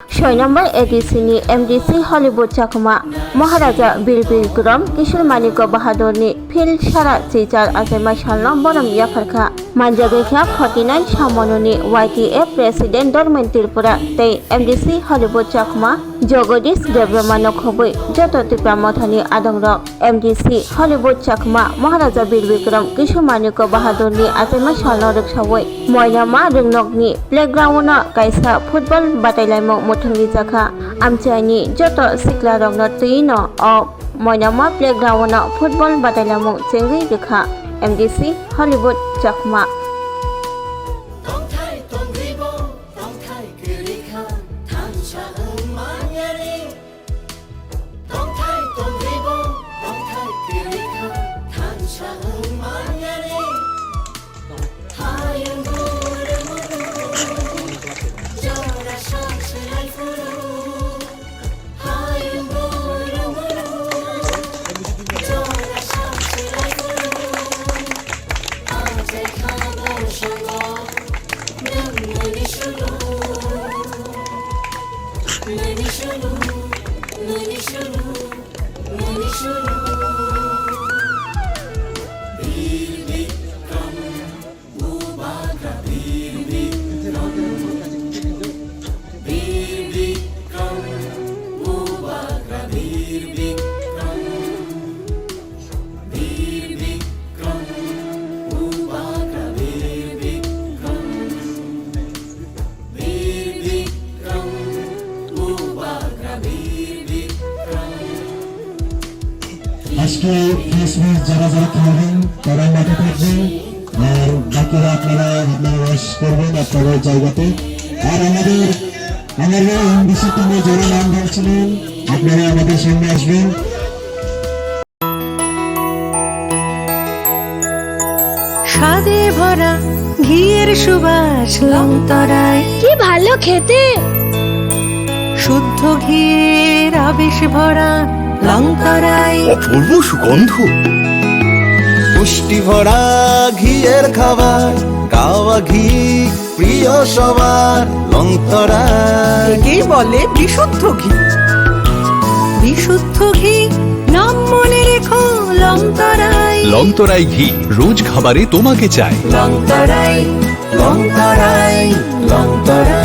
6 নম্বর एडिसिनि एमडिसि Hollywood चाखुमा महाराजा बीर बिक्रम किशोर Manik बाहादुरनि field सारा चीचार आजमा सालनो बनम याफारखा मानजागैखा 49 सामननि YTA प्रेसिडेंट डरमेन त्रिपुरा तै एमडिसि हलिउड चाखुमा जगदीश देवरमानो खबै जत त्रिपुरा मथानि आदंरक एमडिसि हलिउड चाखुमा महाराजा बीर बिक्रम किशोर मानिक बाहादुरनि आजमा सालनो रक्षावै मयनामा रोंनकनि प्लेग्राउन्ड कायसा फुटबल बादायलायमु मुथुंनि जाखा आमचाइनि जत सिक्ला रंनो तैनो अ मयनामा प्लेग्राउन्ड फुटबल बादायलायमु चेंगै रेखा एमडिसि हलिउड चाखुमा আজকে ফেসবুক যারা যারা খেলবেন তারা মাঠে থাকবেন আর বাকিরা আপনারা ওয়াশ করবেন আপনাদের জায়গাতে। আর আমাদের এমডিসি টিমে যারা নাম ধরছিলেন আপনারা আমাদের সামনে আসবেন। স্বাদে ভরা ঘিয়ের সুবাস লংতরায় কি ভালো খেতে, শুদ্ধ ঘিয়ের আবেশ ভরা লংতরায় অপূর্ব সুগন্ধ, পুষ্টি ভরা ঘিয়ের খাবার, গাওয়া ঘি প্রিয় সবার লংতরায়। একেই বলে বিশুদ্ধ ঘি। বিশুদ্ধ ঘি নাম মনে রেখো লংতরায়। লংতরাই ঘি রোজ খাবারে তোমাকে চাই। লংতরায় লংতরায় লংতরায়।